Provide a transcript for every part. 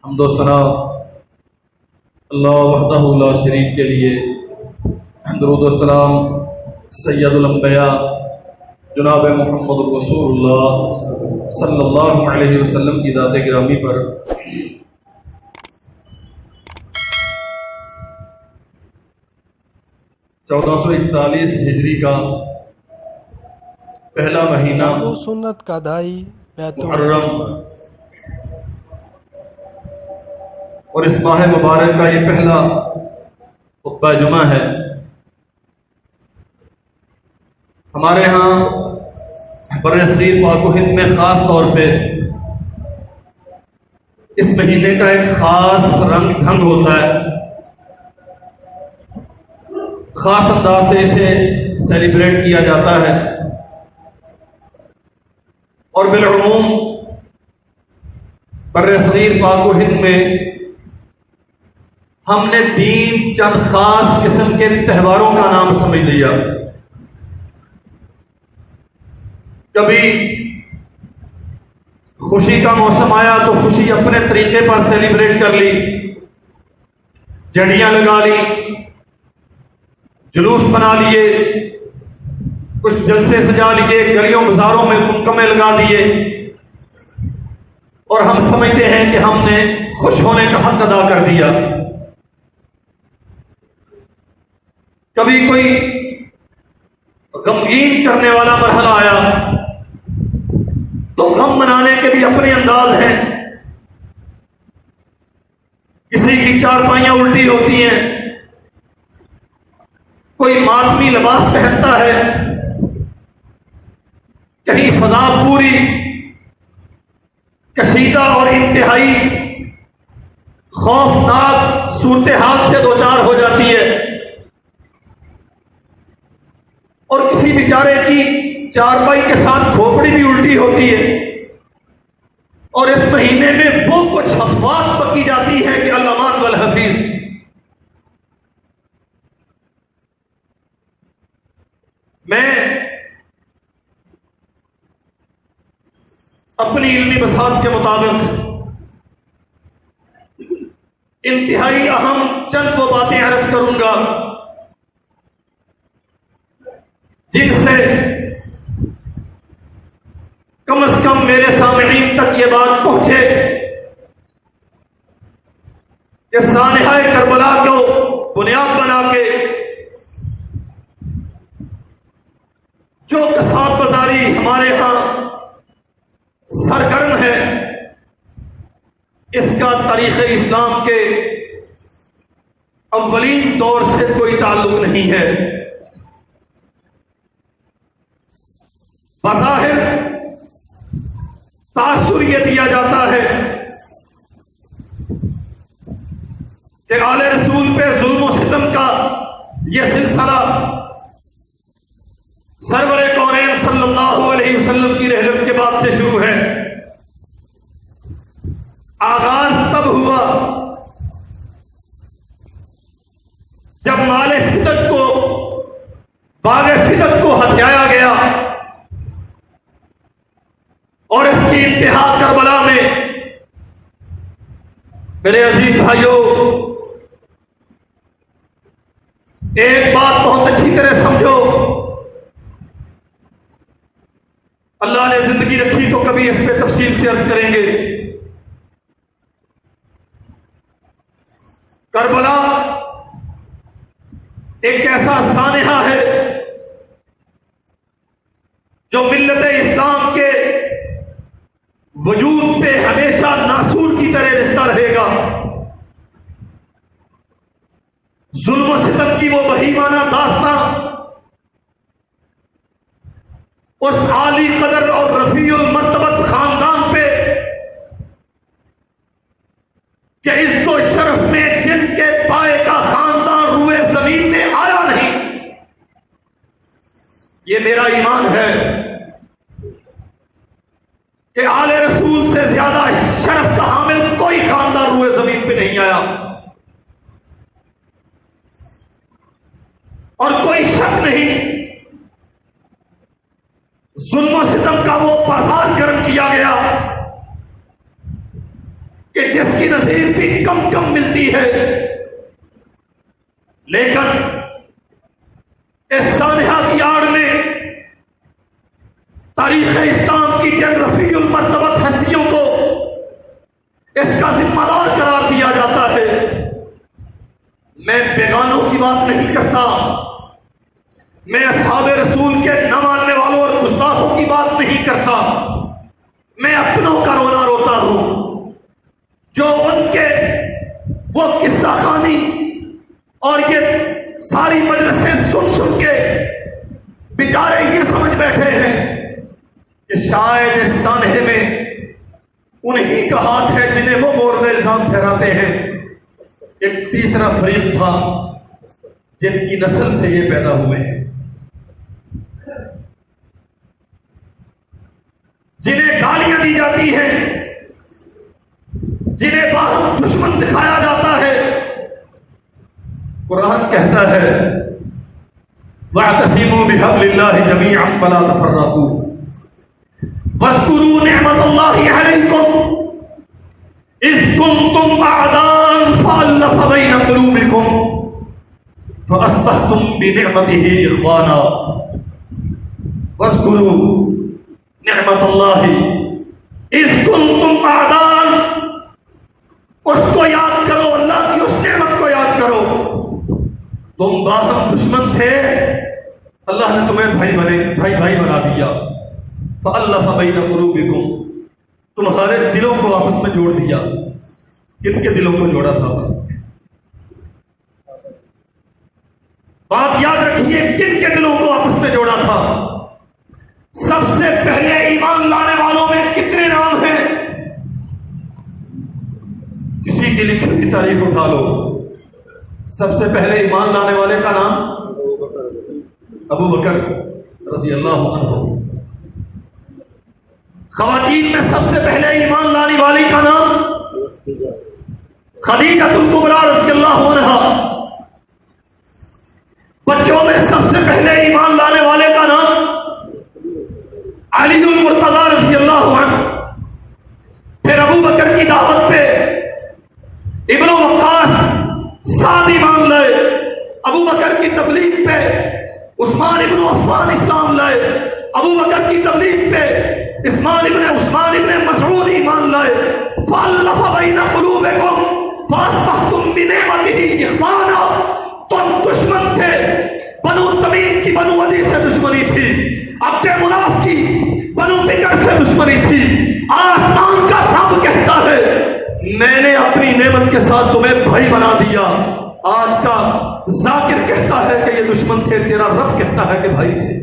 حمد و ثنا اللہ وحدہ لا شریک کے لیے، درود و سلام سید الانبیاء جناب محمد رسول اللہ صلی اللہ علیہ وسلم کی ذات گرامی پر۔ 1441 ہجری کا پہلا مہینہ سنت کا دائی بیت محرم اور اس ماہ مبارک کا یہ پہلا خطبہ جمعہ ہے۔ ہمارے ہاں برصغیر پاک و ہند میں خاص طور پہ اس مہینے کا ایک خاص رنگ ڈھنگ ہوتا ہے، خاص انداز سے اسے سیلیبریٹ کیا جاتا ہے، اور بالعموم برصغیر پاک و ہند میں ہم نے دین چند خاص قسم کے تہواروں کا نام سمجھ لیا۔ کبھی خوشی کا موسم آیا تو خوشی اپنے طریقے پر سیلیبریٹ کر لی، جھنڈیاں لگا لی، جلوس بنا لیے، کچھ جلسے سجا لیے، گلیوں بازاروں میں قمقمے لگا دیے، اور ہم سمجھتے ہیں کہ ہم نے خوش ہونے کا حق ادا کر دیا۔ کبھی کوئی غمگین کرنے والا مرحلہ آیا تو غم منانے کے بھی اپنے انداز ہیں۔ کسی کی چارپائیاں الٹی ہوتی ہیں، کوئی ماتمی لباس پہنتا ہے، کہیں فضا پوری کشیدہ اور انتہائی خوفناک صورتحال سے دوچار ہو جاتی ہے، اور کسی بیچارے کی چارپائی کے ساتھ کھوپڑی بھی الٹی ہوتی ہے، اور اس مہینے میں وہ کچھ افواہ پکی جاتی ہے کہ الامان والحفیظ۔ میں اپنی علمی بساط کے مطابق انتہائی اہم چند وہ باتیں عرض کروں گا جن سے کم از کم میرے سامعین تک یہ بات پہنچے کہ سانحہ کربلا کو بنیاد بنا کے جو کساد بازاری ہمارے ہاں سرگرم ہے، اس کا تاریخ اسلام کے اولین دور سے کوئی تعلق نہیں ہے۔ بظاہر تاثر یہ دیا جاتا ہے کہ آل رسول پہ ظلم و ستم کا یہ سلسلہ سرور کونین صلی اللہ علیہ وسلم کی رحلت کے بعد سے شروع ہے۔ آغاز تب ہوا جب مال فتق کو، باغ فتق کو ہتھیایا گیا، اور اس کی انتہا کربلا میں۔ میرے عزیز بھائیوں، ایک بات بہت اچھی طرح سمجھو، اللہ نے زندگی رکھی تو کبھی اس پہ تفصیل سے عرض کریں گے۔ کربلا ایک ایسا سانحہ ہے جو ملت اسلام کے وجود پہ ہمیشہ ناسور کی طرح رشتہ رہے گا۔ ظلم و ستم کی وہ بہیمانہ داستان اس عالی قدر اور رفیع المرتبت خاندان پہ کہ عزت و شرف میں جن کے پائے کا خاندان روئے زمین میں آیا نہیں، یہ میرا ایمان ہے کہ آل رسول سے زیادہ شرف کا حامل کوئی خاندان روئے زمین پہ نہیں آیا، اور کوئی شک نہیں ظلم و ستم کا وہ پرساد کرم کیا گیا کہ جس کی نظیر بھی کم کم ملتی ہے، لیکن اس سانحہ کی آڑ میں تاریخ اسلام کی جن رفیع المرتبت ہستیوں کو اس کا ذمہ دار قرار دیا جاتا ہے۔ میں بیگانوں کی بات نہیں کرتا، میں اصحاب رسول کے نہ ماننے والوں اور گستاخوں کی بات نہیں کرتا، میں اپنوں کا رونا روتا ہوں جو ان کے وہ قصہ خوانی اور یہ ساری مجلسیں سن سن کے بیچارے یہ سمجھ بیٹھے ہیں کہ شاید اس سانحے میں انہی کا ہاتھ ہے جنہیں وہ مورد الزام ٹھہراتے ہیں۔ ایک تیسرا فریق تھا جن کی نسل سے یہ پیدا ہوئے ہیں، جنہیں گالیاں دی جاتی ہیں، جنہیں باہم دشمن دکھایا جاتا ہے۔ قرآن کہتا ہے وَاعْتَصِمُوا بِحَبْلِ اللَّهِ جَمِيعًا وَلَا تَفَرَّقُوا وَاذْكُرُوا نِعْمَةَ اللَّهِ عَلَيْكُمْ إِذْ كُنْتُمْ أَعْدَاءً فَأَلَّفَ بَيْنَ قُلُوبِكُمْ فَأَصْبَحْتُمْ بِنِعْمَتِهِ إِخْوَانًا وَاذْكُرُوا نِعْمَةَ اللَّهِ إِذْ كُنْتُمْ أَعْدَاءً، اس کو یاد کرو، اللہ کی اس نعمت کو یاد کرو، تم باہم دشمن تھے، اللہ نے تمہیں بھائی بنا دیا۔ فَأَلَّفَ بَيْنَ قُلُوبِكُمْ، تمہارے دلوں کو آپس میں جوڑ دیا۔ کن کے دلوں کو جوڑا تھا آپس میں؟ بات یاد رکھیے، کن کے دلوں کو آپس میں جوڑا تھا؟ سب سے پہلے ایمان لانے والوں میں کتنے نام ہیں؟ کسی کی لکھی ہوئی تاریخ اٹھا لو، سب سے پہلے ایمان لانے والے کا نام ابو بکر رضی اللہ عنہ۔ خواتین میں سب سے پہلے ایمان لانے والی کا نام خدیجہ الکبریٰ رضی اللہ عنہا۔ بچوں میں سب سے پہلے ایمان لانے والے کا نام علی المرتضیٰ رضی اللہ عنہ۔ پھر ابو بکر کی دعوت پہ ابن وقاص سعد ایمان لائے، ابو بکر کی تبلیغ پہ عثمان ابن عفان اسلام لائے، ابو بکر کی تبلیغ پہ عثمان ابن مسعود ایمان لائے۔ فَأَلَّفَ بَيْنَ قُلُوبِكُمْ فَأَصْبَحْتُمْ بِنِعْمَتِهِ إِخْوَانًا، تم دشمن تھے، بنو تمیم کی بنو عدی سے دشمنی تھی، عبد مناف کی بنو بکر سے دشمنی تھی۔ آسمان کا رب کہتا ہے میں نے اپنی نعمت کے ساتھ تمہیں بھائی بنا دیا۔ آج کا ذاکر کہتا ہے کہ یہ دشمن تھے، تیرا رب کہتا ہے کہ بھائی تھے۔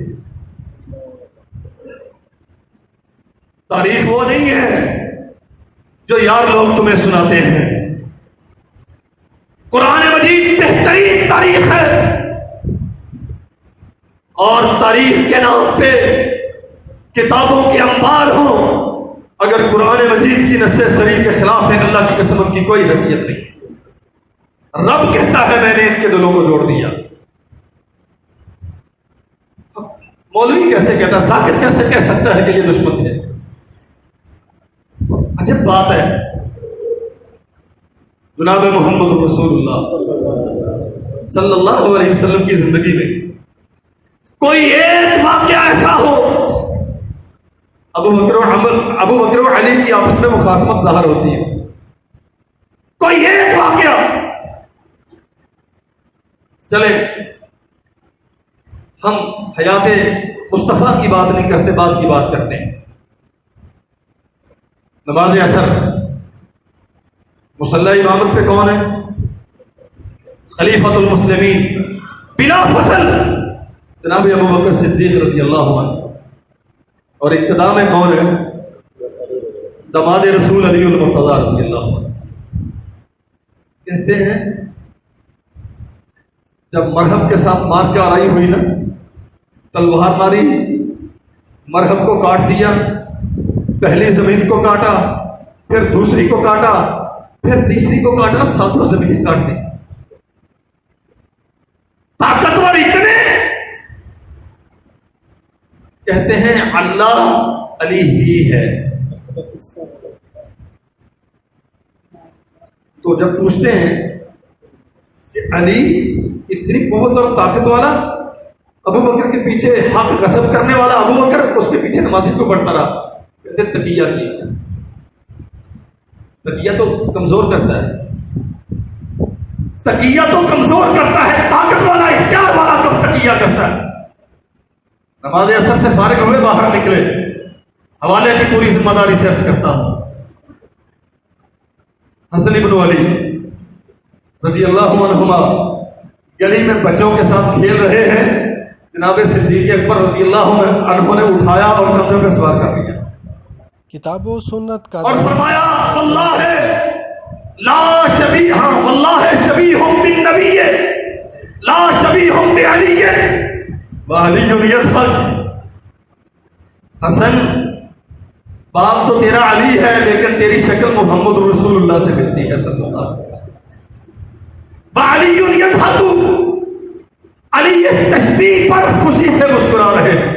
تاریخ وہ نہیں ہے جو یار لوگ تمہیں سناتے ہیں، قرآن مجید بہترین تاریخ ہے، اور تاریخ کے نام پہ کتابوں کے انبار ہوں، اگر قرآن مجید کی نص صریح کے خلاف ہے، اللہ کی قسم کی کوئی حیثیت نہیں ہے۔ رب کہتا ہے میں نے ان کے دلوں کو جوڑ دیا۔ مولوی کیسے کہتا، ذاکر کیسے کہہ سکتا ہے کہ یہ دشمن تھے؟ عجب بات ہے۔ جناب محمد رسول اللہ صلی اللہ علیہ وسلم کی زندگی میں کوئی ایک واقعہ ایسا ہو، ابو بکر و علی کی آپس میں مخاصمت ظاہر ہوتی ہے، کوئی ایک واقعہ، چلے ہم حیات مصطفیٰ کی بات نہیں کرتے، بات کی بات کرتے ہیں۔ نماز عصر مصلی امامت پہ کون ہے؟ خلیفۃ المسلمین بلا فصل جناب ابو بکر صدیق رضی اللہ عنہ، اور ابتدا میں کون ہے؟ داماد رسول علی المرتضیٰ رضی اللہ عنہ۔ کہتے ہیں جب مرہب کے ساتھ مار کے آرائی ہوئی نا، تلوار ماری، مرہب کو کاٹ دیا، پہلی زمین کو کاٹا، پھر دوسری کو کاٹا، پھر تیسری کو کاٹا، ساتوں زمین کاٹ دی۔ طاقتور اتنے، کہتے ہیں اللہ علی ہی ہے۔ تو جب پوچھتے ہیں کہ علی اتنی قوت اور طاقت والا، ابو بکر کے پیچھے حق غصب کرنے والا ابو بکر اس کے پیچھے نمازی کیوں پڑھتا رہا؟ کہتے تقیہ کیا، تقیہ تو کمزور کرتا ہے، تقیہ تو کمزور کرتا ہے، طاقت والا اختیار والا کب تقیہ کرتا ہے؟ نماز اثر سے فارغ ہوئے باہر نکلے، حوالے کی پوری ذمہ داری سے عرض کرتا ہوں، حسن بن علی رضی اللہ عنہما گلی میں بچوں کے ساتھ کھیل رہے ہیں، جناب صدیق اکبر رضی اللہ عنہ نے اٹھایا اور کندھے پہ سوار کر دیا کتاب و سنت کا اور دائی فرمایا واللہ لا شبیہ واللہ شبیہ بالنبی لا شبیہ بعلی وعلی یضحک، حسن باپ تو تیرا علی ہے لیکن تیری شکل محمد رسول اللہ سے ملتی ہے صلی اللہ علیہ وسلم، وعلی یضحک، علی اس تشبیہ پر خوشی سے مسکرا رہے ہیں۔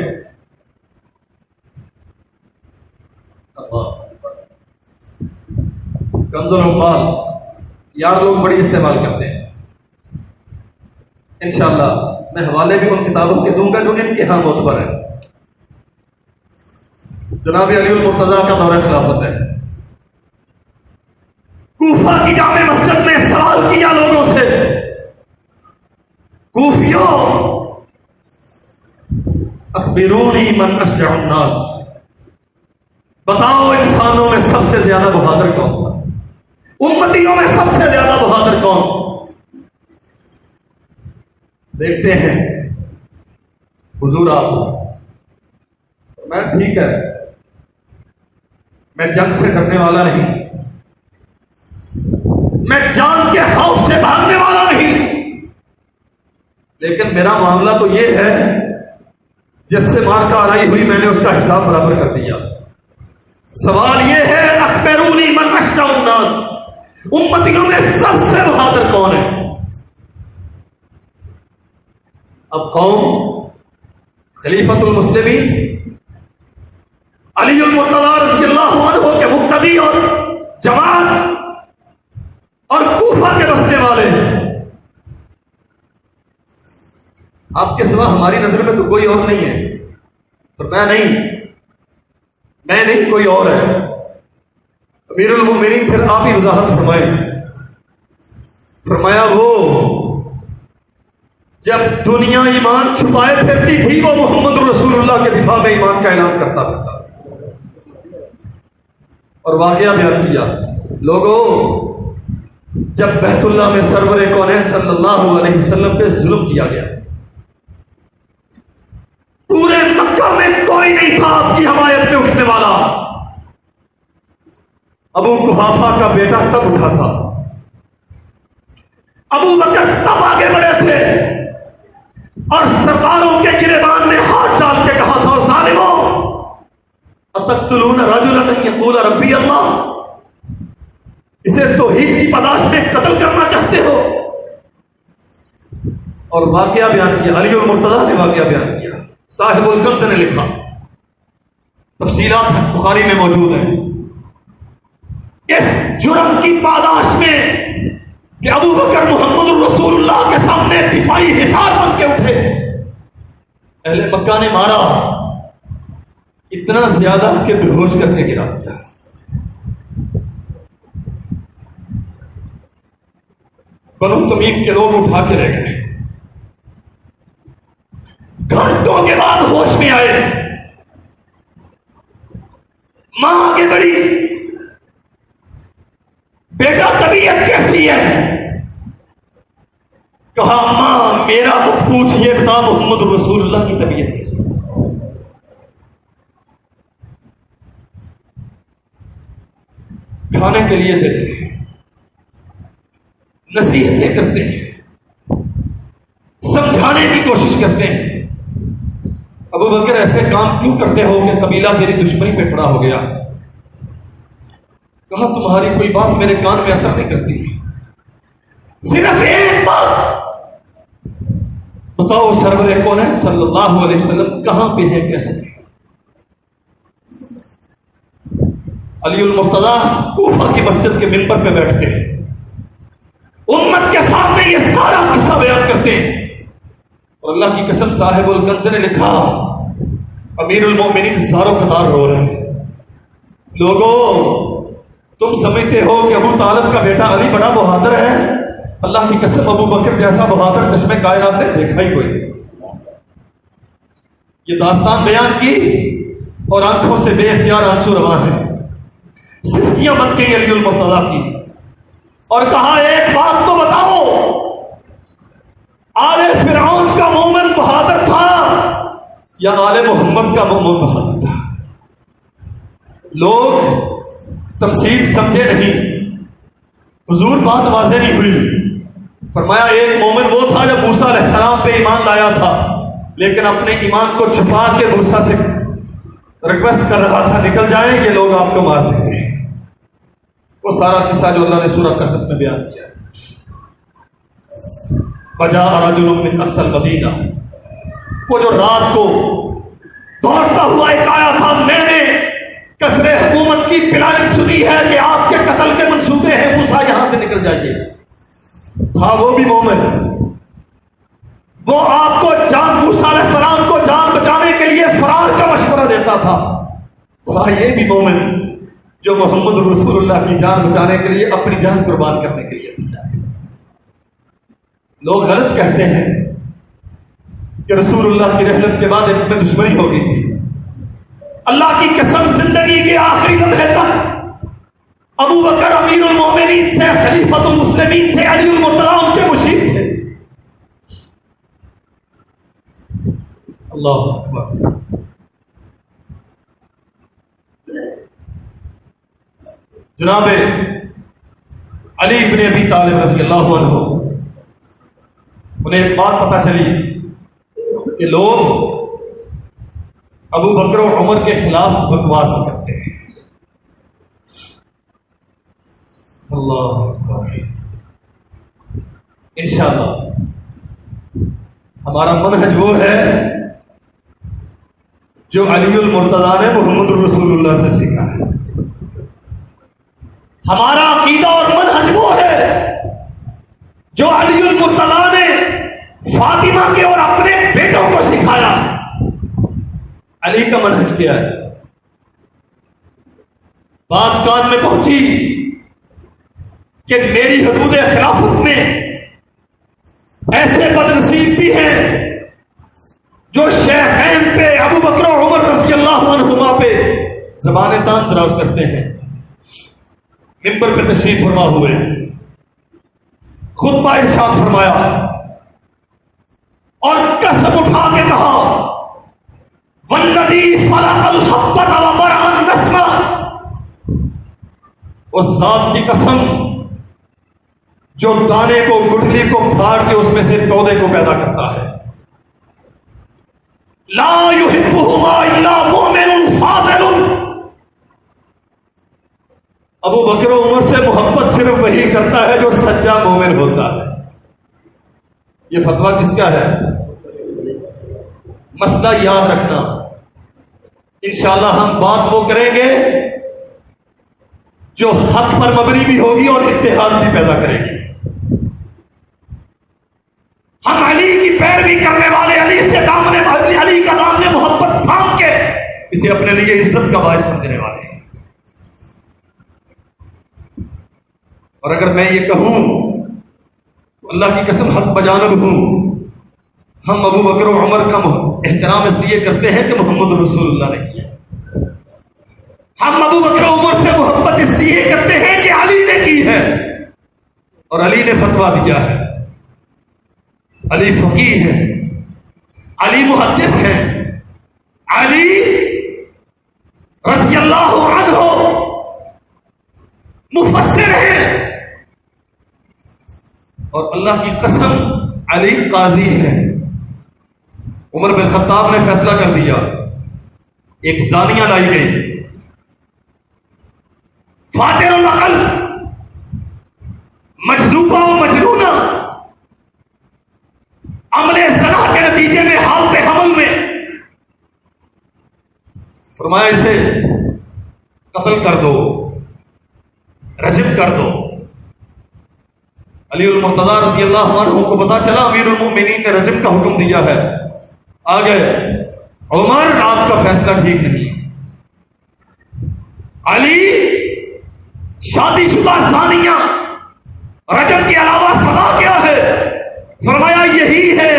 کنز العمال یار لوگ بڑی استعمال کرتے ہیں، انشاءاللہ میں حوالے بھی ان کتابوں کے دوں گا جو ان کے ہاں معتبر ہیں۔ جناب علی المرتضیٰ کا دور خلافت ہے، کوفہ کی جامع مسجد میں سوال کیا لوگوں سے، کوفیوں اخبرونی من اشجع الناس، بتاؤ انسانوں میں سب سے زیادہ بہادر کون تھا، امتیوں میں سب سے زیادہ بہادر کون؟ دیکھتے ہیں حضور آپ، میں ٹھیک ہے میں جنگ سے ڈرنے والا نہیں، میں جان کے خوف سے بھاگنے والا نہیں، لیکن میرا معاملہ تو یہ ہے جس سے مار کا آرائی ہوئی میں نے اس کا حساب برابر کر دیا۔ سوال یہ ہے اخبرونی من اشجع الناس، امتیوں میں سب سے بہادر کون ہے؟ اب قوم خلیفۃ المسلمین علی المرتضیٰ رضی اللہ عنہ کے مقتدی اور جماعت اور کوفہ کے بسنے والے، آپ کے سوا ہماری نظر میں تو کوئی اور نہیں ہے، پر میں نہیں کوئی اور ہے۔ امیر المومنین پھر آپ ہی وضاحت فرمائیں، فرمایا وہ جب دنیا ایمان چھپائے پھرتی تھی وہ محمد رسول اللہ کے دفاع میں ایمان کا اعلان کرتا پھرتا، اور واقعہ بیان کیا، لوگوں جب بیت اللہ میں سرور کونین صلی اللہ علیہ وسلم پہ ظلم کیا گیا، پورے مکہ میں کوئی نہیں تھا آپ کی حمایت میں اٹھنے والا، ابو قحافہ کا بیٹا تب اٹھا تھا، ابو بکر تب آگے بڑھے تھے اور سرداروں کے گریبان میں ہاتھ ڈال کے کہا تھا ظالموں اتقتلون رجلا ان یقول ربی اللہ، اسے توحید کی پاداش میں قتل کرنا چاہتے ہو؟ اور واقعہ بیان کیا، علی المرتضیٰ نے واقعہ بیان کیا، صاحب الکنز نے لکھا، تفصیلات بخاری میں موجود ہیں، اس جرم کی پاداش میں کہ ابو بکر محمد الرسول اللہ کے سامنے دفاعی حصار بن کے اٹھے، اہل مکہ نے مارا اتنا زیادہ کہ بے ہوش کر کے گرا دیا۔ بنو تمیم کے لوگ اٹھا کے رہ گئے، گھنٹوں کے بعد ہوش میں آئے، ماں آگے بڑھی، بیٹا طبیعت کیسی ہے؟ کہا ماں میرا مت پوچھ، یہ بتا محمد رسول اللہ کی طبیعت کیسی ہے؟ کھانے کے لیے دیتے ہیں، نصیحتیں کرتے ہیں، سمجھانے کی کوشش کرتے ہیں، ابو بکر ایسے کام کیوں کرتے ہو کہ قبیلہ میری دشمنی پہ کھڑا ہو گیا؟ کہا تمہاری کوئی بات میرے کان میں اثر نہیں کرتی، صرف ایک بات بتاؤ، سرور کون ہے صلی اللہ علیہ وسلم کہاں پہ ہے، کیسے ہے؟ علی المرتضیٰ کوفہ کی مسجد کے منبر پہ بیٹھتے ہیں، امت کے سامنے یہ سارا قصہ بیان کرتے ہیں. اور اللہ کی قسم صاحب الکنز نے لکھا امیر المومنین زاروں قطار رو رہے ہیں. لوگوں تم سمجھتے ہو کہ ابو طالب کا بیٹا علی بڑا بہادر ہے؟ اللہ کی قسم ابو بکر جیسا بہادر چشمے کائنات نے دیکھا ہی کوئی نہیں. یہ داستان بیان کی اور آنکھوں سے بے اختیار آنسو رواں ہیں. سسکیاں بن گئی علی المرتضیٰ کی اور کہا ایک بات تو بتاؤ، آل فرعون کا مومن بہادر تھا یا آل محمد کا مومن بہادر تھا؟ لوگ تمثیل سمجھے نہیں. حضور بات واضح نہیں ہوئی. فرمایا ایک مومن وہ تھا جب موسیٰ علیہ السلام پہ ایمان لایا تھا لیکن اپنے ایمان کو چھپا کے موسیٰ سے ریکویسٹ کر رہا تھا نکل جائیں یہ لوگ آپ کو مار دیں گے. وہ سارا قصہ جو اللہ نے سورہ قصص میں بیان کیا. وجاء رجل من اقصى المدینہ، وہ جو رات کو دوڑتا ہوا ایک آیا تھا، میں نے قصر حکومت کی پلاننگ سنی ہے کہ آپ کے قتل کے منصوبے ہیں، موسیٰ یہاں سے نکل جائیے. تھا وہ بھی مومن، وہ آپ کو جان موسیٰ علیہ السلام کو جان بچانے کے لیے فرار کا مشورہ دیتا تھا. تھا یہ بھی مومن جو محمد رسول اللہ کی جان بچانے کے لیے اپنی جان قربان کرنے کے لیے تیار ہے. لوگ غلط کہتے ہیں کہ رسول اللہ کی رحلت کے بعد ان میں دشمنی ہو گئی تھی. اللہ کی قسم زندگی کے آخری لمحے تک ابو بکر امیر المومنین تھے، خلیفۃ المسلمین تھے، علی المرتضیٰ ان کے مشیر تھے. اللہ اکبر. جناب علی بن ابی طالب رضی اللہ عنہ انہیں ایک بات پتہ چلی کہ لوگ ابو بکر و عمر کے خلاف بکواس کرتے ہیں. اللہ اکبر. انشاءاللہ ہمارا منہج وہ ہے جو علی المرتضیٰ نے محمد رسول اللہ سے سیکھا ہے. ہمارا عقیدہ اور منہج وہ ہے جو علی المرتضیٰ نے فاطمہ کے اور اپنے بیٹوں کو سکھایا. علی کا منہج کیا ہے؟ بات کان میں پہنچی کہ میری حدود خلافت میں ایسے بدنصیب بھی ہیں جو شیخین پہ ابو بکر و عمر رضی اللہ عنہما پہ زبان تان دراز کرتے ہیں. منبر پہ تشریف فرما ہوئے، خطبہ ارشاد فرمایا اور قسم اٹھا کے کہا والذی فلق الحبۃ وبرأ النسمہ، اس ذات کی قسم جو دانے کو گٹھلی کو پھاڑ کے اس میں سے پودے کو پیدا کرتا ہے. لا یحبہما الا مؤمن فاضل. ابو بکر و عمر سے محبت صرف وہی کرتا ہے جو سچا مومن ہوتا ہے. یہ فتویٰ کس کا ہے؟ مسئلہ یاد رکھنا. انشاءاللہ ہم بات وہ کریں گے جو حق پر مبنی بھی ہوگی اور اتحاد بھی پیدا کرے گی. ہم علی کی پیروی کرنے والے، علی سے دامن علی کا دامن محبت تھام کے اسے اپنے لیے عزت کا باعث سمجھنے والے ہیں. اور اگر میں یہ کہوں اللہ کی قسم حق بجانب ہوں، ہم ابو بکر و عمر کا احترام اس لیے کرتے ہیں کہ محمد رسول اللہ نے کیا. ہم ابو بکر و عمر سے محبت اس لیے کرتے ہیں کہ علی نے کی ہے اور علی نے فتویٰ دیا ہے. علی فقیہ ہے، علی محدث ہے، علی رضی اللہ عنہ مفسر ہے، اور اللہ کی قسم علی قاضی ہے. عمر بن خطاب نے فیصلہ کر دیا، ایک زانیہ لائی گئی، فاتر العقل، مجذوبہ و مجنونہ، عمل زنا کے نتیجے میں حالت حمل میں. فرمایا اسے قتل کر دو، رجم کر دو. علی المرتضیٰ رضی اللہ عنہ کو پتا چلا امیر المؤمنین نے رجم کا حکم دیا ہے، آ گئے، عمر آپ کا فیصلہ ٹھیک نہیں ہے، علی شادی شدہ زانیہ رجم کے علاوہ سزا کیا ہے؟ فرمایا یہی ہے،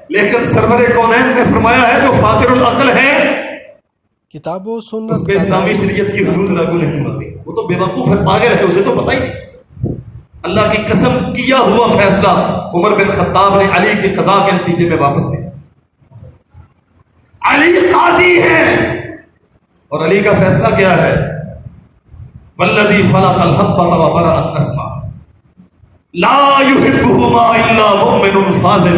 لیکن سرور کونین نے فرمایا ہے جو فاقر العقل ہے کتاب و اس سنت پہ اسلامی شریعت کی حدود لاگو نہیں ہوتی، وہ تو بے وقوف ہے، پاگل ہے، اسے تو پتہ ہی نہیں۔ اللہ کی قسم کیا ہوا فیصلہ عمر بن خطاب نے علی کی قضا کے نتیجے میں واپس لیا۔ علی قاضی ہیں اور علی کا فیصلہ کیا ہے؟ والذی خلق الحبۃ وبرأ النسمۃ لا يحبهما الا مؤمن فاضل۔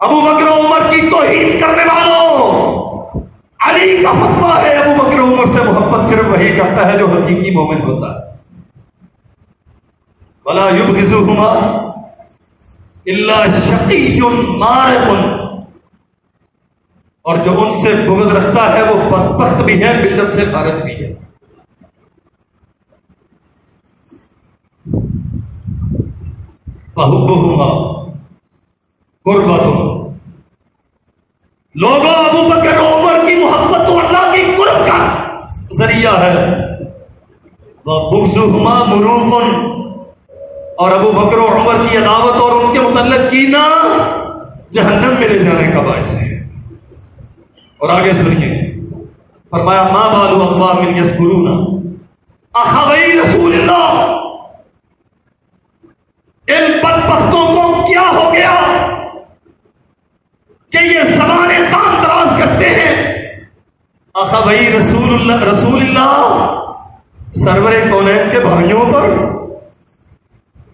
ابو بکر و عمر کی توہین کرنے والوں، علی کا فتویٰ ہے ابو بکر و عمر سے محبت صرف وہی کرتا ہے جو حقیقی مومن ہوتا ہے۔ ولا يبغضهما الا شقی مارق، اور جو ان سے بغض رکھتا ہے وہ بدبخت بھی ہے، ملت سے خارج بھی ہے۔ فحبهما قربۃ، لوگوں ابو بکر و عمر کی محبت تو اللہ کی قرب کا ذریعہ ہے، وبغضهما مروق، اور ابو بکر و عمر کی عداوت اور ان کے متعلق کینہ جہنم میں لے جانے کا باعث ہے۔ اور آگے سنیے، فرمایا ما بال اقوام یذکرون اخوی رسول اللہ، ان بدبختوں کو کیا ہو گیا کہ یہ زبانیں تان دراز کرتے ہیں اخوی رسول اللہ سرور کونین کے بھائیوں پر۔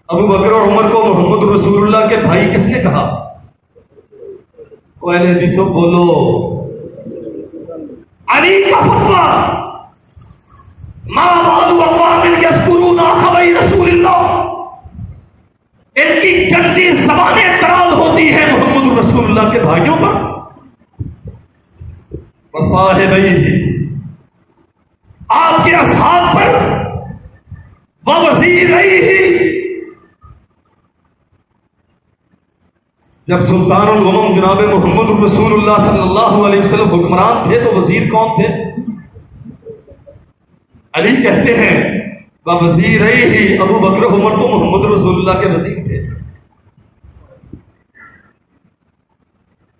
ابو بکر اور عمر کو محمد رسول اللہ کے بھائی کس نے کہا؟ اہل حدیثوں بولو، علی کا فتویٰ ما بال اقوام یذکرون اخوی رسول اللہ، ان کی گندی زبانیں تراز ہوتی ہیں محمد رسول اللہ کے بھائیوں پر، وصاحبیہ، آپ کے اصحاب پر، ووزیرہ، جب سلطان الامم جناب محمد رسول اللہ صلی اللہ علیہ وسلم حکمران تھے تو وزیر کون تھے؟ علی کہتے ہیں وزیرہ، ابو بکر عمر تو محمد رسول اللہ کے وزیر تھے۔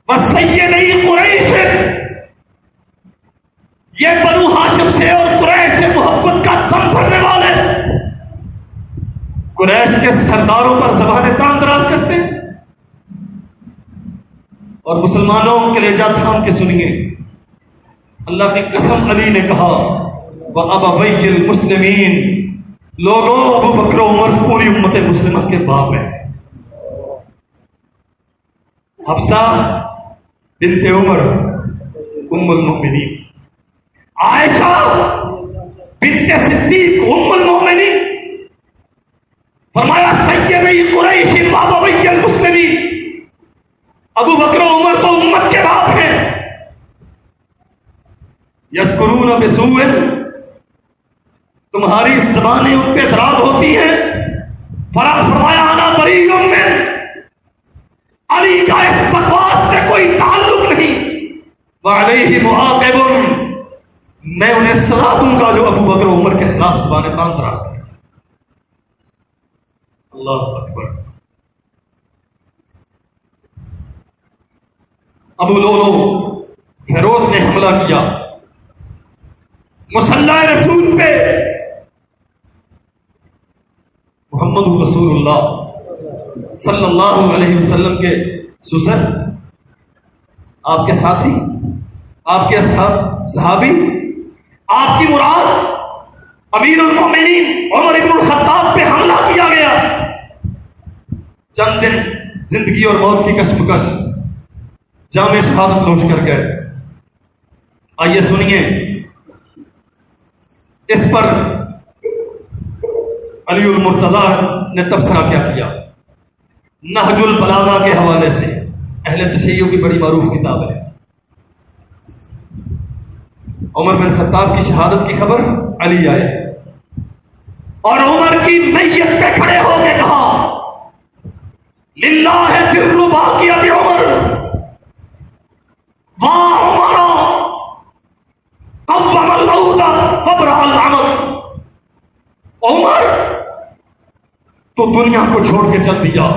وسیدی قریش، یہ بنو ہاشم سے اور قریش سے محبت کا دم بھرنے والے قریش کے سرداروں پر زبانیں تان دراز کرتے ہیں، اور مسلمانوں کے لیجا تھام کے سنیے، اللہ کی قسم علی نے کہا وَأَبَوَيِّ الْمُسْلِمِينَ، لوگوں ابو بکر و عمر پوری امت مسلمہ کے باپ ہیں۔ حفصہ بنت عمر ام المؤمنین، عائشہ بنت صدیق ام المؤمنین، فرمایا سیدی قریش وابوی المسلمین، ابو بکر و عمر تو امت کے باپ ہیں۔ یذکرون بسوء، تمہاری زبانیں ان پہ اعتراض ہوتی ہیں، فرمایا انا بریء من، علی کا اس بکواس سے کوئی تعلق نہیں، وعلیہ معاقب، میں انہیں سزا دوں گا جو ابو بکر و عمر کے خلاف زبانیں تان دراز کریں۔ اللہ اکبر۔ ابو لولو فیروز نے حملہ کیا مصلی رسول پہ، محمد رسول اللہ صلی اللہ علیہ وسلم کے سسر، آپ کے ساتھی، آپ کے صحابی، آپ کی مراد امیر المومنین عمر بن الخطاب پہ حملہ کیا گیا۔ چند دن زندگی اور موت کی کشمکش، جامع شہادت نوش کر گئے۔ آئیے سنیے اس پر علی المرتضیٰ نے تبصرہ کیا کیا نہج البلاغہ کے حوالے سے، اہل تشیع کی بڑی معروف کتاب ہے۔ عمر بن خطاب کی شہادت کی خبر، علی آئے اور عمر کی میت پہ کھڑے ہو کے کہا للہ بر باقیۃ عمر، واہ عمر قوم الموت وبرأ العمل۔ عمر تو دنیا کو چھوڑ کے چل دیا،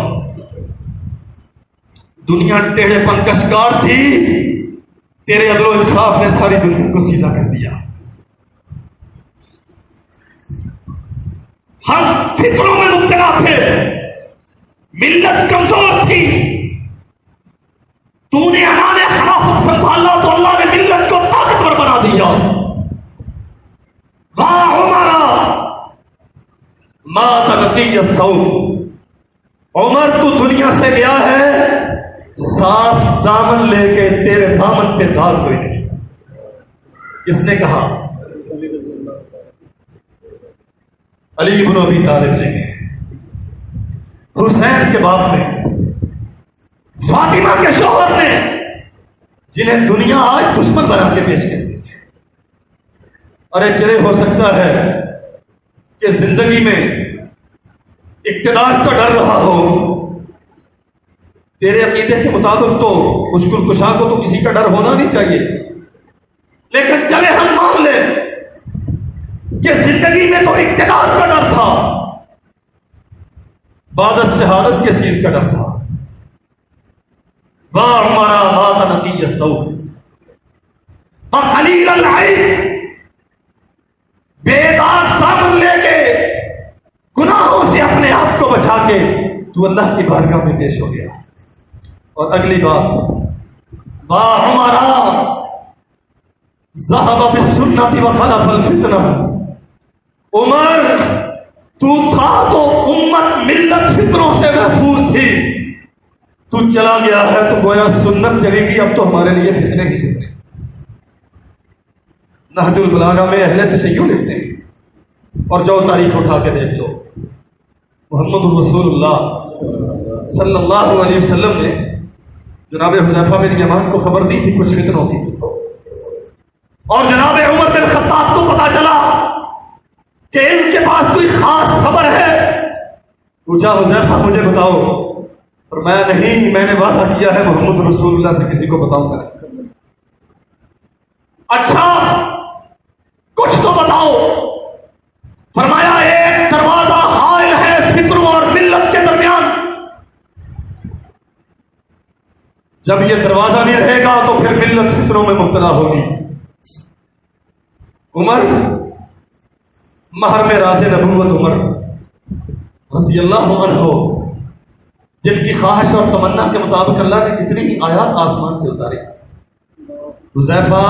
دنیا ٹیڑھے پن کا شکار تھی، تیرے عدل و انصاف نے ساری دنیا کو سیدھا کر دیا۔ ہم فکروں میں مبتلا تھے، ملت کمزور تھی، تو نے انان خلافت سنبھالا تو اللہ نے ملت کو طاقتور بنا دیا۔ واہ عمر مات نقی الثوب، عمر تو دنیا سے گیا ہے صاف دامن لے کے، تیرے دامن پہ داغ کوئی نہیں۔ کس نے کہا؟ علی بن ابی طالب نے، حسین کے باپ نے، فاطمہ کے شوہر نے، جنہیں دنیا آج دشمن بنا کے پیش کرتی ہے۔ ارے چلے ہو سکتا ہے کہ زندگی میں اقتدار کا ڈر رہا ہو، تیرے عقیدے کے مطابق تو مشکل کشا کو تو کسی کا ڈر ہونا نہیں چاہیے، لیکن چلے ہم مان لیں کہ زندگی میں تو اقتدار کا ڈر تھا، بعد از شہادت کے چیز کا ڈر تھا۔ وَعُمَرَ مَاتَ نَقِيَّ الثَّوْبِ وَقَلِيلَ الْعَيْبِ، بیدار دامن لے کے گناہوں سے اپنے آپ کو بچا کے تو اللہ کی بارگاہ میں پیش ہو گیا۔ اور اگلی بات، وَعُمَرَ ذَهَبَ بِالسُّنَّةِ وَخَلَفَ الْفِتْنَةِ، عمر تو تھا تو امت ملت فتنوں سے محفوظ تھی، تو چلا گیا ہے تو گویا سنت چلی گئی، اب تو ہمارے لیے فتنے ہی فتنے۔ نہج البلاغہ میں اہل تشیع لکھتے ہیں، اور جو تاریخ اٹھا کے دیکھ لو، محمد رسول اللہ صلی اللہ علیہ وسلم نے جناب حذیفہ بن یمان کو خبر دی تھی کچھ فتنوں کی، اور جناب عمر بن خطاب کو پتا چلا کہ ان کے پاس کوئی خاص خبر ہے۔ پوچھا حذیفہ مجھے بتاؤ، فرمایا نہیں، میں نے وعدہ کیا ہے محمد رسول اللہ سے کسی کو بتاؤں گا۔ اچھا کچھ تو بتاؤ، فرمایا ایک دروازہ حائل ہے فکروں اور ملت کے درمیان، جب یہ دروازہ نہیں رہے گا تو پھر ملت فکروں میں مبتلا ہوگی۔ عمر مہر میں راز نبوت عمر رضی اللہ عنہ، جن کی خواہش اور تمنا کے مطابق اللہ نے کتنی ہی آیات آسمان سے اتاری۔ حذیفہ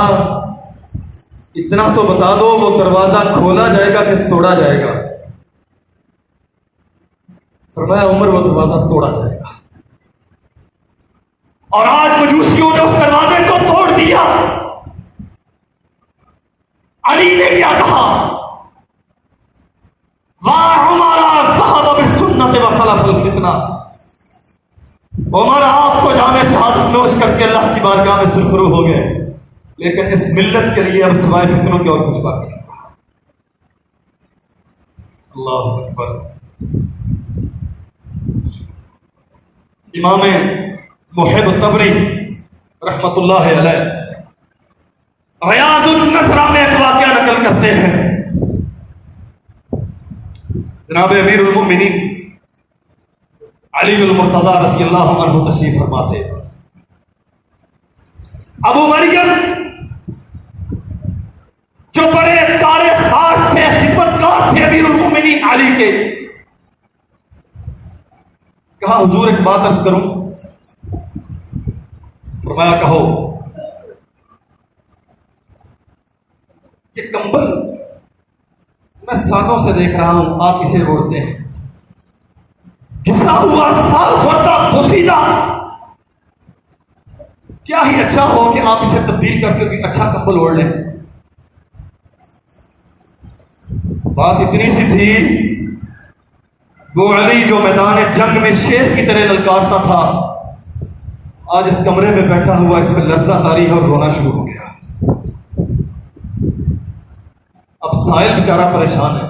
اتنا تو بتا دو، وہ دروازہ کھولا جائے گا کہ توڑا جائے گا؟ فرمایا عمر وہ دروازہ توڑا جائے گا۔ اور آج مجوسیوں نے اس دروازے کو توڑ دیا۔ علی نے کیا کہا؟ واہ عمر ذهب بالسنة وخلف الفتنة، عمر آپ کو جام شہادت نوش کر کے اللہ کی بارگاہ میں سرخرو ہو گئے، لیکن اس ملت کے لیے اب سوائے فتنوں کے اور کچھ باقی نہیں۔ اللہ اکبر۔ امام محب الطبری رحمت اللہ علیہ ریاض النصرہ میں ایک واقعہ نقل کرتے ہیں۔ جناب امیر المؤمنین علی المرتضی رضی اللہ عنہ تشریف فرماتے، ابو مریم جو بڑے کار خاص تھے، خدمتگار تھے امیر المؤمنین علی کے، کہا حضور ایک بات عرض کروں؟ فرمایا کہو۔ یہ کمبل میں سالوں سے دیکھ رہا ہوں، آپ اسے اوڑھتے ہیں، گھسا ہوا سال خوردہ بوسیدہ، کیا ہی اچھا ہو کہ آپ اسے تبدیل کر کے کوئی اچھا کمبل اوڑھ لیں۔ بات اتنی سی تھی، وہ علی جو میدان جنگ میں شیر کی طرح للکارتا تھا، آج اس کمرے میں بیٹھا ہوا اس میں لرزہ طاری ہے اور رونا شروع ہو گیا۔ اب سائل بیچارہ پریشان ہے،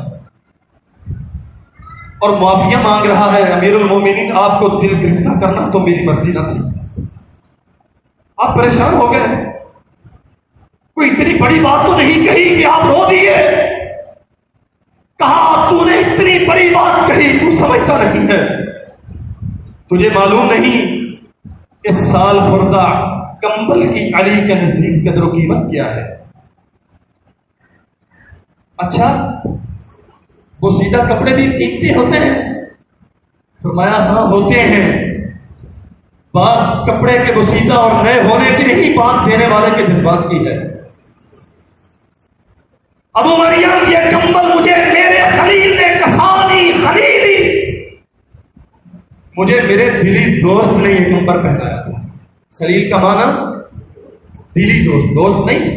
اور معافیا مانگ رہا ہے، امیر المومنین آپ کو دل گرفتہ کرنا تو میری مرضی نہ تھی، آپ پریشان ہو گئے، کوئی اتنی بڑی بات تو نہیں کہی کہ آپ رو دیے، کہا تو نے اتنی بڑی بات کہی، تو سمجھتا نہیں ہے، تجھے معلوم نہیں اس سال خوردہ کمبل کی علی کے نزدیک قدر و قیمت کیا ہے؟ اچھا وہ سیدھا کپڑے بھی ٹیکتے ہوتے ہیں؟ فرمایا ہاں ہوتے ہیں، بات کپڑے کے بسیدہ اور نئے ہونے کی نہیں، بات دینے والے کے جذبات کی ہے۔ ابو مریم یہ کمبل مجھے میرے خلیل نے کسانی، خلیلی مجھے میرے دلی دوست نے یہ کمبل پہنایا تھا۔ خلیل کا معنی دلی دوست، دوست نہیں،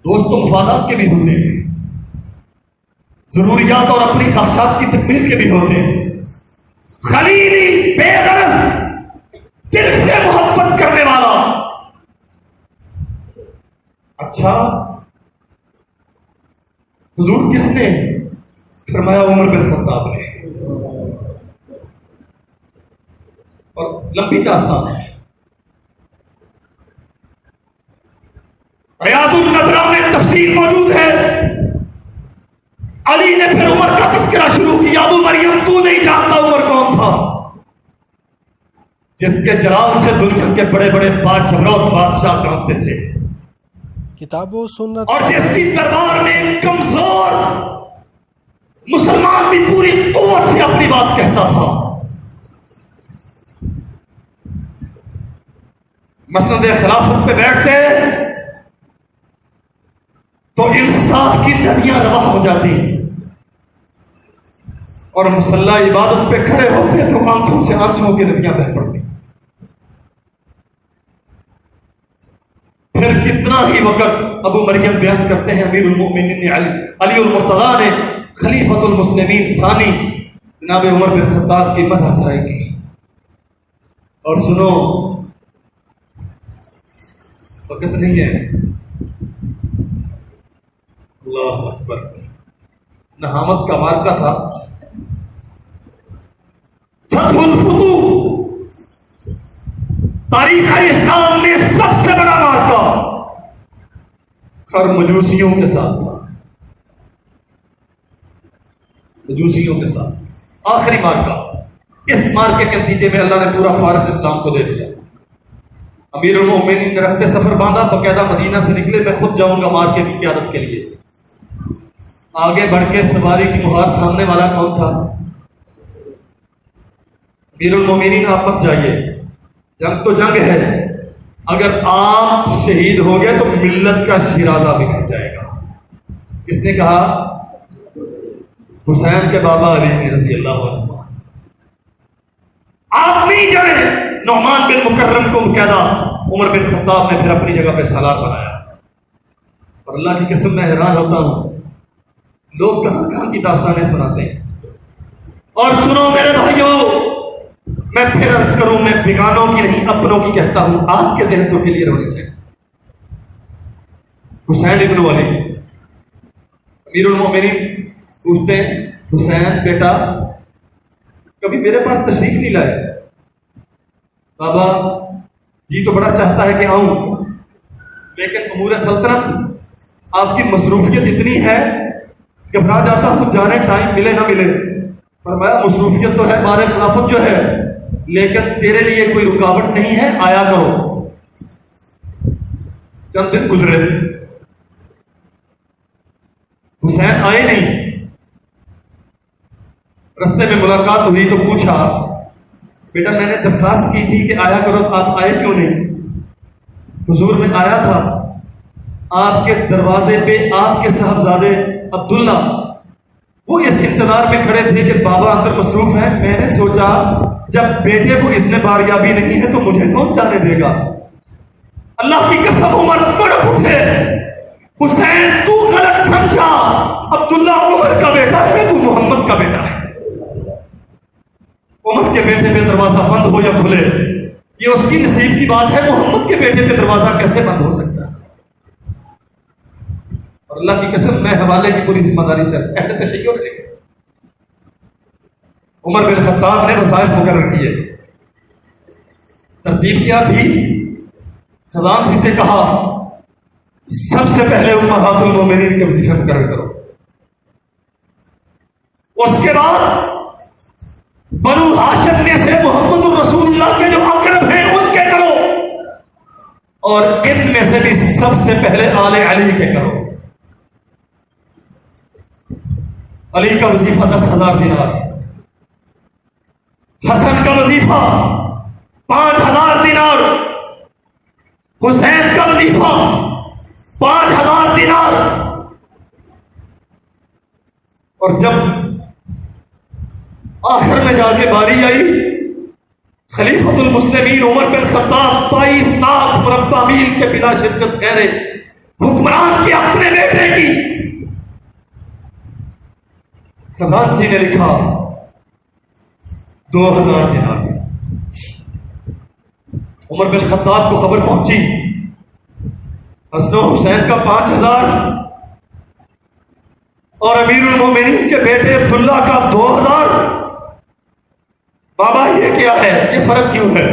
دوست تو مفادات کے بھی ہوتے ہیں، ضروریات اور اپنی خواہشات کی تکمیل کے بھی ہوتے ہیں۔ خلیلی بے غرض دل سے محبت کرنے والا۔ اچھا حضور کس نے؟ فرمایا عمر بن خطاب نے، اور لمبی داستان ہے، ریاض النظرہ میں تفصیل موجود ہے۔ علی نے پھر عمر کا تذکرہ شروع کیا، ابو مریم تو نہیں جانتا عمر کون تھا، جس کے جلال سے دنیا کے بڑے بڑے بادشاہ کانپتے تھے، کتاب و سنت، اور جس کی دربار میں ایک کمزور مسلمان بھی پوری قوت سے اپنی بات کہتا تھا۔ مسند خلافت پہ بیٹھتے تو انصاف کی ندیاں رواں ہو جاتی، اور مصلی عبادت پہ کھڑے ہوتے تو آنکھوں سے آنسوؤں کی ندیاں بہہ پڑتی۔ پھر کتنا ہی وقت ابو مریم بیان کرتے ہیں امیر المؤمنین علی المرتضیٰ نے خلیفۃ المسلمین ثانی جناب عمر بن خطاب کی مدح سرائی کی۔ اور سنو وقت نہیں ہے، اللہ اکبر، نہامت کا مارکا تھا، فتح الفتوح تاریخ اسلام میں سب سے بڑا مارکا، اور مجوسیوں کے ساتھ تھا، مجوسیوں کے ساتھ آخری مارکا۔ اس مارکے کے نتیجے میں اللہ نے پورا فارس اسلام کو دے دیا۔ امیر المؤمنین نے رخت سفر باندھا، باقاعدہ مدینہ سے نکلے، میں خود جاؤں گا مارکے کی قیادت کے لیے۔ آگے بڑھ کے سواری کی مہار تھامنے والا کون تھا؟ امیر المؤمنین آپ مت جائیے، جنگ تو جنگ ہے، اگر آپ شہید ہو گئے تو ملت کا شیرازہ بکھر جائے گا۔ کس نے کہا؟ حسین کے بابا علی نے رضی اللہ عنہ۔ آپ نہیں جائیں، نعمان بن مکرم کو مقیدہ عمر بن خطاب نے پھر اپنی جگہ پہ سالار بنایا۔ اور اللہ کی قسم میں حیران ہوتا ہوں، لوگ کہاں کہاں کی داستانیں سناتے ہیں۔ اور سنو میرے بھائیوں، میں پھر عرض کروں، میں بیگانوں کی نہیں اپنوں کی کہتا ہوں، آپ کے ذہن تو کلیئر ہونے چاہیے۔ حسین ابن علی، امیر المؤمنین پوچھتے ہیں حسین بیٹا کبھی میرے پاس تشریف نہیں لائے؟ بابا جی تو بڑا چاہتا ہے کہ آؤں، لیکن امور سلطنت آپ کی مصروفیت اتنی ہے، گھبرا جاتا ہوں جانے ٹائم ملے نہ ملے۔ فرمایا مصروفیت تو ہے، بار خلافت جو ہے، لیکن تیرے لیے کوئی رکاوٹ نہیں ہے، آیا کرو۔ چند دن گزرے، حسین آئے نہیں۔ رستے میں ملاقات ہوئی تو پوچھا بیٹا میں نے درخواست کی تھی کہ آیا کرو، آپ آئے کیوں نہیں؟ حضور میں آیا تھا، آپ کے دروازے پہ آپ کے صاحبزادے عبداللہ وہ اس انتظار میں کھڑے تھے کہ بابا اندر مصروف ہیں۔ میں نے سوچا جب بیٹے کو اذن باریابی نہیں ہے تو مجھے کون جانے دے گا؟ اللہ کی قسم عمر تڑپ اٹھے، حسین تو غلط سمجھا، عبداللہ عمر کا بیٹا ہے، تو محمد کا بیٹا ہے۔ عمر کے بیٹے پہ دروازہ بند ہو یا کھلے یہ اس کی نصیب کی بات ہے، محمد کے بیٹے پہ دروازہ کیسے بند ہو سکتا ہے؟ اور اللہ کی قسم میں حوالے کی پوری ذمہ داری سے اہل تشیع نے لکھا، عمر بن خطاب نے وظائف مقرر کیے. ترتیب کیا تھی؟ خزانچی سے کہا سب سے پہلے امہات المومنین کے وظیفے مقرر کرو، اس کے بعد بنو ہاشم میں سے محمد الرسول اللہ کے جو اقرب ہیں ان کے کرو، اور ان میں سے بھی سب سے پہلے آل علی کے کرو. علی کا وظیفہ 10,000 دینار، حسن کا وظیفہ 5,000 دینار، حسین کا وظیفہ 5,000 دینار. اور جب آخر میں جا کے باری آئی، خلیفۃ المسلمین عمر بن خطاب 22 لاکھ مربع میل کے بلا شرکت خیرے حکمران کے اپنے بیٹے کی. خزانچی نے لکھا 2,000 دینار. عمر بن خطاب کو خبر پہنچی حسن و حسین کا 5,000 اور امیر المومنین کے بیٹے عبداللہ کا 2,000. بابا یہ کیا ہے؟ یہ فرق کیوں ہے؟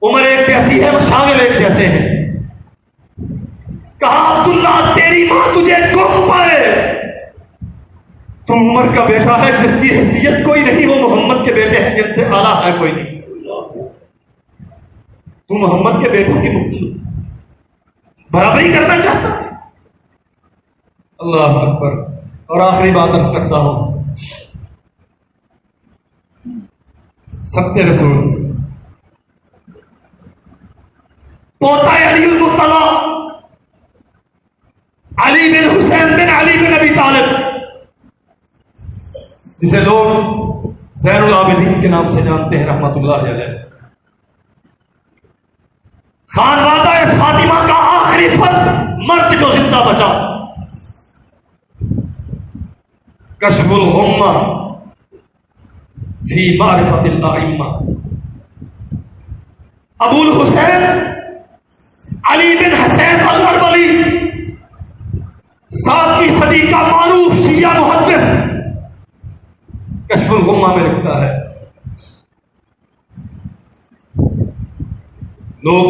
عمر ایک جیسی ہے، مشاغل ایک جیسے ہیں. کہا عبداللہ تیری ماں تجھے گم پائے، تو عمر کا بیٹا ہے جس کی حیثیت کوئی نہیں، وہ محمد کے بیٹے ہیں جن سے اعلیٰ ہے کوئی نہیں. تو محمد کے بیٹوں کی برابری کرنا چاہتا ہے؟ اللہ اکبر. اور آخری بات عرض کرتا ہوں، سبت رسول پوتا علی المرتضی علی بن حسین بن علی بن ابی طالب، جسے لوگ زین العابدین کے نام سے جانتے ہیں رحمت اللہ علیہ، خانوادہ فاطمہ کا آخری فرد مرد جو زندہ بچا، کشف الغمہ فی معرفت الائمہ، ابو الحسین علی بن حسین الغربلی 7ویں صدی کا معروف شیعہ محدث کشف الغمہ میں لکھتا ہے لوگ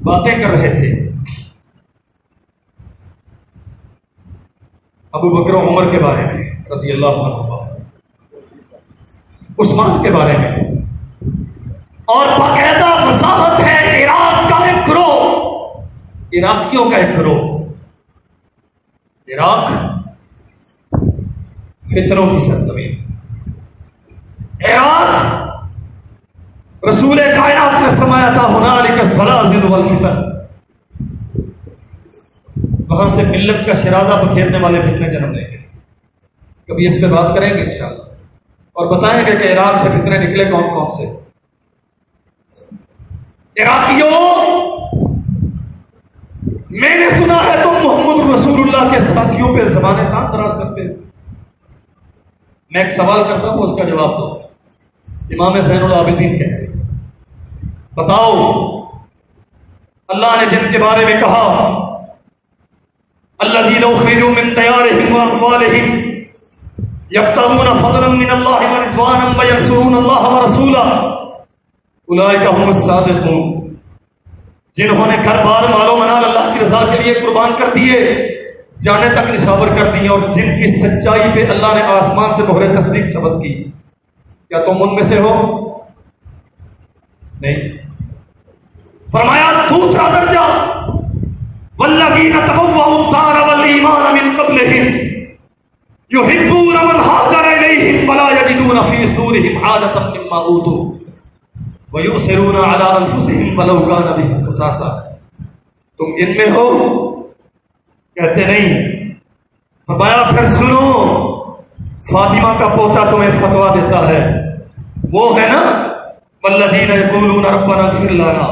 باتیں کر رہے تھے ابو بکر و عمر کے بارے میں رضی اللہ عنہ، عثمان کے بارے میں، اور باقاعدہ وضاحت ہے عراق کا ایک گروہ، عراقیوں کا ایک گروہ، عراق فتنوں کی سرزمین، عراق رسول کائنات نے فرمایا تھا ہنالک الزلازل والفتن، وہاں سے ملت کا شرازہ بکھیرنے والے فتنے جنم لیں گے. کبھی اس پہ بات کریں گے انشاءاللہ، اور بتائیں گے کہ عراق سے فتنے نکلے کون کون سے. عراقیوں، میں نے سنا ہے تم محمد رسول اللہ کے ساتھیوں پہ زبانیں تان دراز کرتے ہو. میں ایک سوال کرتا ہوں، اس کا جواب دو. امام زین العابدین کہتے ہیں بتاؤ اللہ نے جن کے بارے میں کہا الذین اخرجوا من دیارہم واموالہم یبتغون فضلا من اللہ ورضوانا وینصرون اللہ ورسولہ اولئک هم الصادقون، جنہوں نے گھر بار مال و منال اللہ کی رضا کے لیے قربان کر دیے، جانے تک نشاور کر دی، اور جن کی سچائی پہ اللہ نے آسمان سے مہر تصدیق ثبت کی. کیا تم ان میں سے ہو؟ نہیں. فرمایا دوسرا درجہ والذین تبوؤوا الدار والایمان من قبلہم یحبون من ہاجر الیہم ولا یجدون فی صدورہم حاجۃ مما اوتوا ویؤثرون علی انفسہم ولو کان بہم خصاصہ. تم ان میں ہو؟ کہتے نہیں. فرمایا پھر سنو، فاطمہ کا پوتا تمہیں فتویٰ دیتا ہے، وہ ہے نا والذین یقولون ربنا اغفر لنا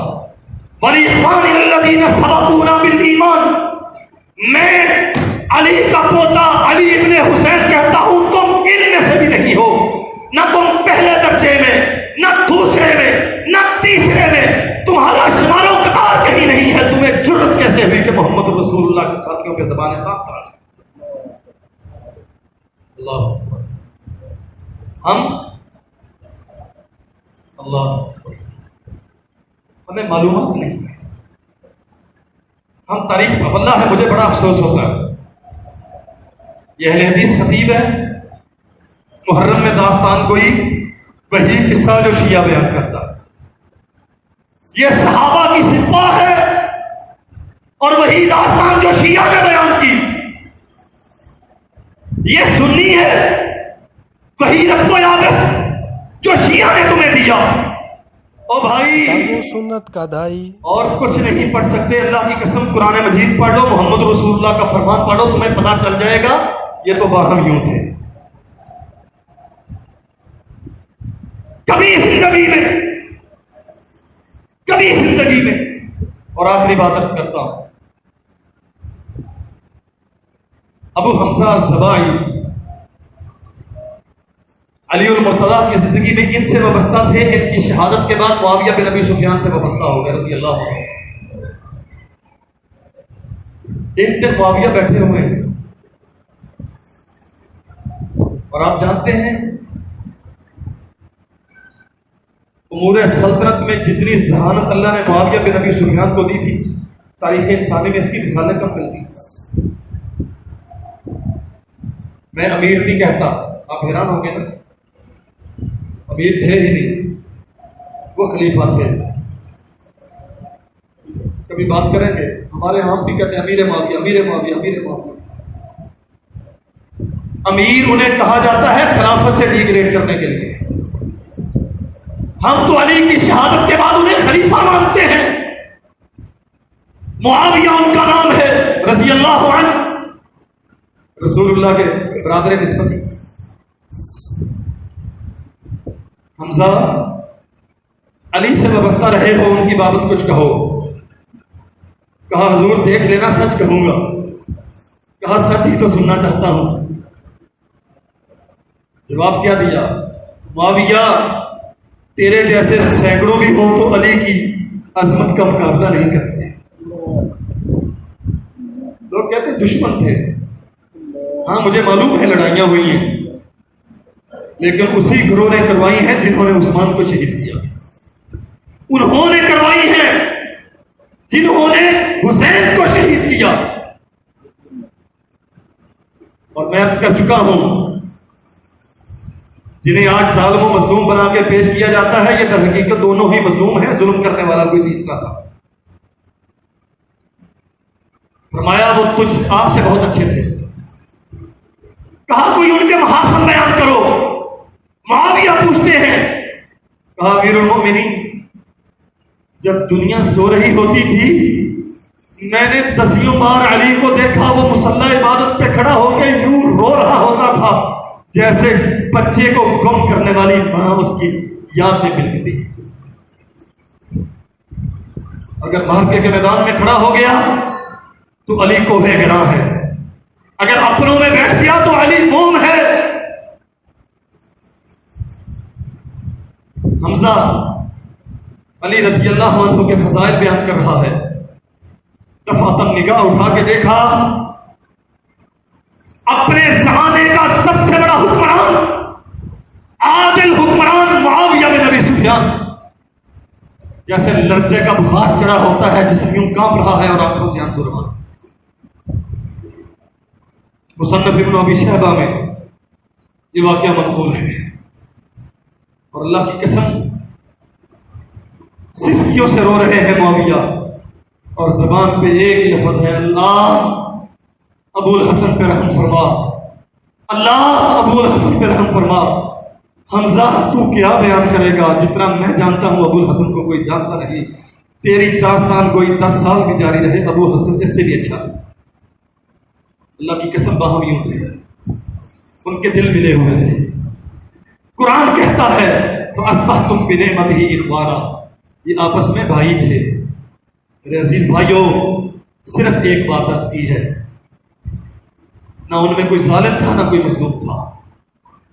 ولاخواننا الذین سبقونا بالایمان. میں علی کا پوتا علی ابن حسین کہتا ہوں تم ان میں سے بھی نہیں ہو، نہ تم پہلے درجے میں، نہ دوسرے میں، نہ تیسرے میں، تمہارا شمار و قطار کہیں نہیں ہے. تمہیں جرأت کیسے ہوئی کہ محمد رسول اللہ کے ساتھیوں کے زبانیں تان دراز کریں؟ اللہ. ہم اللہ ہمیں معلومات نہیں ہے، ہم تاریخ پر واللہ ہے مجھے بڑا افسوس ہوتا ہے. یہ اہل حدیث خطیب ہے، محرم میں داستان گوئی وہی قصہ جو شیعہ بیان کرتا ہے، یہ صحابہ کی سپاہ ہے اور وہی داستان جو شیعہ نے بیان کی. یہ سنی ہے وہی رب و یابس جو شیعہ نے تمہیں دیا. او بھائی کتاب و سنت کا دائی اور کچھ نہیں پڑھ سکتے، اللہ کی قسم قرآن مجید پڑھ لو، محمد رسول اللہ کا فرمان پڑھو، تمہیں پتہ چل جائے گا یہ تو باہم یوں تھے. کبھی زندگی میں اور آخری بات عرض کرتا ہوں، ابو حمزہ الزبائی علی المرتضیٰ کی زندگی میں ان سے وابستہ تھے. ان کی شہادت کے بعد معاویہ بن ابی سفیان سے وابستہ ہو گئے رضی اللہ عنہ. ایک دن معاویہ بیٹھے ہوئے ہیں اور آپ جانتے ہیں امور سلطنت میں جتنی ذہانت اللہ نے معاویہ بن ابی سفیان کو دی تھی، تاریخ انسانی میں اس کی مثالیں کم ملتی. میں امیر نہیں کہتا، آپ حیران ہوں گے نا، امیر تھے ہی نہیں، وہ خلیفہ تھے. کبھی بات کریں گے ہمارے ہم بھی کہتے ہیں امیر معاویہ، امیر معاویہ، امیر معاویہ. امیر انہیں کہا جاتا ہے خلافت سے ڈیگریڈ کرنے کے لیے. ہم تو علی کی شہادت کے بعد انہیں خلیفہ مانتے ہیں. معاویہ ان کا نام ہے رضی اللہ عنہ، رسول اللہ کے برادر نسبت. حمزہ علی سے وابستہ رہے ہو، ان کی بابت کچھ کہو. کہا حضور دیکھ لینا سچ کہوں گا. کہا سچ ہی تو سننا چاہتا ہوں. جواب کیا دیا؟ معاویہ تیرے جیسے سینکڑوں بھی ہوں تو علی کی عظمت کا مقابلہ نہیں کرتے. لوگ کہتے دشمن تھے، ہاں مجھے معلوم ہے لڑائیاں ہوئی ہیں، لیکن اسی گروہ نے کروائی ہیں جنہوں نے عثمان کو شہید کیا. انہوں نے کروائی ہیں جنہوں نے حسین کو شہید کیا. اور میں عرض کر چکا ہوں جنہیں آج ظالم و مظلوم بنا کے پیش کیا جاتا ہے، یہ در حقیقت دونوں ہی مظلوم ہیں، ظلم کرنے والا کوئی تیسرا تھا. فرمایا وہ تجھ آپ سے بہت اچھے تھے. کہا کوئی ان کے محاسن بیان کرو. معاویہ پوچھتے ہیں. کہا امیر المؤمنین جب دنیا سو رہی ہوتی تھی میں نے 10 بار علی کو دیکھا، وہ مصلی عبادت پہ کھڑا ہو کے یوں رو رہا ہوتا تھا جیسے بچے کو گم کرنے والی ماں اس کی یاد میں بلکتی. اگر مارکے کے میدان میں کھڑا ہو گیا تو علی کو ہے گراں ہے، اگر اپنوں میں بیٹھ گیا تو علی موم ہے. حمزہ علی رضی اللہ عنہ کے فضائل بیان کر رہا ہے. دفعتاً نگاہ اٹھا کے دیکھا، اپنے زمانے کا سب سے بڑا حکمران، عادل حکمران معاویہ بن ابی سفیان جیسے لرزے کا بخار چڑھا ہوتا ہے، جسم یوں کانپ رہا ہے اور آنکھوں سے آنسو رہا ہے. مصنف ابن ابی شیبہ میں یہ واقعہ منقول ہے. اور اللہ کی قسم سسکیوں سے رو رہے ہیں معاویہ، اور زبان پہ ایک ہی لفظ ہے، اللہ ابو الحسن پہ رحم فرما، اللہ ابو الحسن پہ رحم فرما. حمزہ تو کیا بیان کرے گا؟ جتنا میں جانتا ہوں ابو الحسن کو کوئی جانتا نہیں. تیری داستان کوئی 10 سال بھی جاری رہے، ابو الحسن اس سے بھی اچھا. اللہ کی قسم باہم یوں تھے، ان کے دل ملے ہوئے تھے. قرآن کہتا ہے فَأَصْبَحْتُمْ بِنِعْمَتِهِ إِخْوَانًا، یہ آپس میں بھائی تھے. میرے عزیز بھائیوں، صرف ایک بات عرض کی ہے، نہ ان میں کوئی ظالم تھا نہ کوئی مظلوم تھا،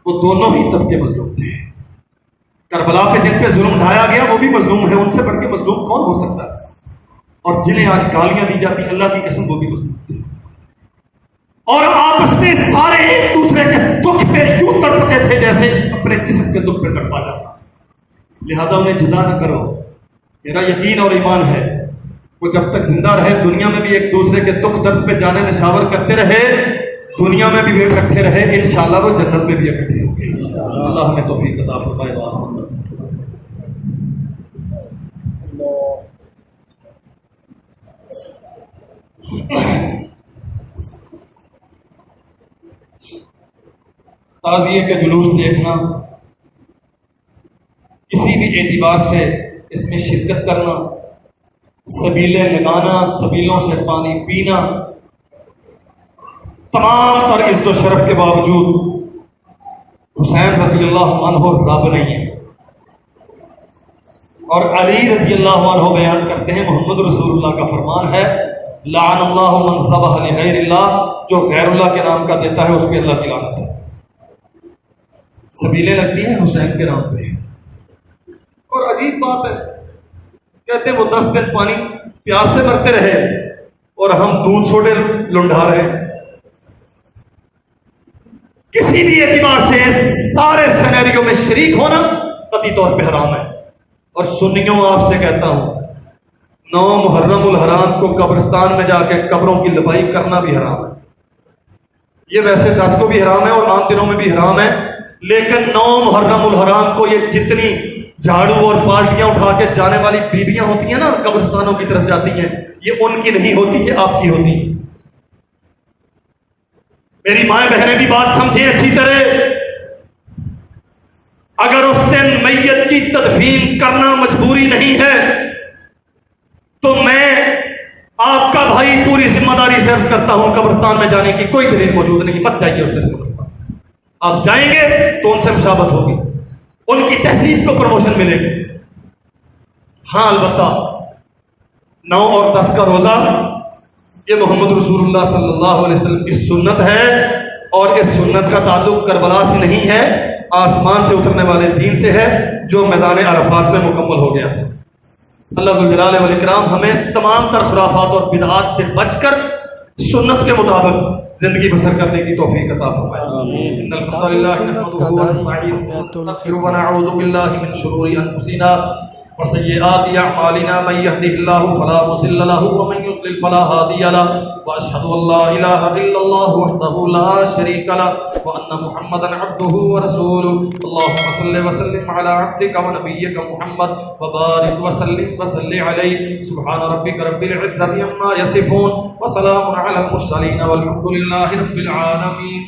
وہ دونوں ہی طبقے مظلوم تھے. کربلا پہ جن پہ ظلم ڈھایا گیا وہ بھی مظلوم ہے، ان سے بڑھ کے مظلوم کون ہو سکتا ہے؟ اور جنہیں آج گالیاں دی جاتی اللہ کی قسم وہ بھی مظلوم تھے. اور آپس میں سارے ایک دوسرے کے دکھ پہ یوں تڑپتے تھے جیسے اپنے جسم کے دکھ پہ تڑپا جاتا. لہذا انہیں جدا نہ کرو. میرا یقین اور ایمان ہے وہ جب تک زندہ رہے دنیا میں بھی ایک دوسرے کے دکھ درد پہ جانے نشاور کرتے رہے, دنیا میں بھی اکٹھے رہے, انشاءاللہ وہ جنت میں بھی اکٹھے ہوں گے. اللہ ہمیں توفیق عطا فرمائے. تعزیے کے جلوس دیکھنا, کسی بھی اعتبار سے اس میں شرکت کرنا, سبیلیں لگانا, سبیلوں سے پانی پینا, تمام تر عزت و شرف کے باوجود حسین رضی اللہ عنہ رب نہیں ہے. اور علی رضی اللہ عنہ بیان کرتے ہیں محمد رسول اللہ کا فرمان ہے, لعن اللہ من ذبح لغیر اللہ, جو غیر اللہ کے نام کا دیتا ہے اس پہ اللہ کی لعنت ہے. سبیلیں لگتی ہیں حسین کے نام پہ. اور عجیب بات ہے, کہتے ہیں وہ 10 دن پانی پیاس سے مرتے رہے اور ہم دودھ سوڈے لنڈا رہے ہیں. کسی بھی اعتبار سے سارے سینیریو میں شریک ہونا قطعی طور پہ حرام ہے. اور سنیوں آپ سے کہتا ہوں, 9 محرم الحرام کو قبرستان میں جا کے قبروں کی لپائی کرنا بھی حرام ہے. یہ ویسے 10 کو بھی حرام ہے اور عام دنوں میں بھی حرام ہے, لیکن 9 محرم الحرام کو یہ جتنی جھاڑو اور بالٹیاں اٹھا کے جانے والی بیویاں ہوتی ہیں نا قبرستانوں کی طرف جاتی ہیں, یہ ان کی نہیں ہوتی, یہ آپ کی ہوتی. میری مائیں بہنیں بھی بات سمجھیں اچھی طرح. اگر اس دن میت کی تدفین کرنا مجبوری نہیں ہے تو میں آپ کا بھائی پوری ذمہ داری سے عرض کرتا ہوں قبرستان میں جانے کی کوئی دلیل موجود نہیں, مت جائیے اس دن قبرستان. آپ جائیں گے تو ان سے مشابہت ہوگی, ان کی تہذیب کو پروموشن ملے گی. ہاں البتہ 9 اور 10 کا روزہ یہ محمد رسول اللہ صلی اللہ علیہ وسلم کی سنت ہے, اور اس سنت کا تعلق کربلا سے نہیں ہے, آسمان سے اترنے والے دین سے ہے جو میدان عرفات میں مکمل ہو گیا. اللہ ذوالجلال والاکرام ہمیں تمام تر خرافات اور بدعات سے بچ کر سنت کے مطابق زندگی بسر کرنے کی توفیق عطا فرمائے. ان الحمد للہ نحمده ونستعینه ونعوذ باللہ من شرور انفسنا وسیئات اعمالنا, من يهده الله فلا مضل له ومن يضلل فلا هادي له, واشهد ان لا اله الا الله وحده لا شريك له وان محمدا عبده ورسوله. اللهم صل وسلم على عبدك ونبيك محمد وبارك وسلم عليه. سبحان ربك رب العزة عما يصفون وسلام على المرسلين والحمد لله رب العالمين.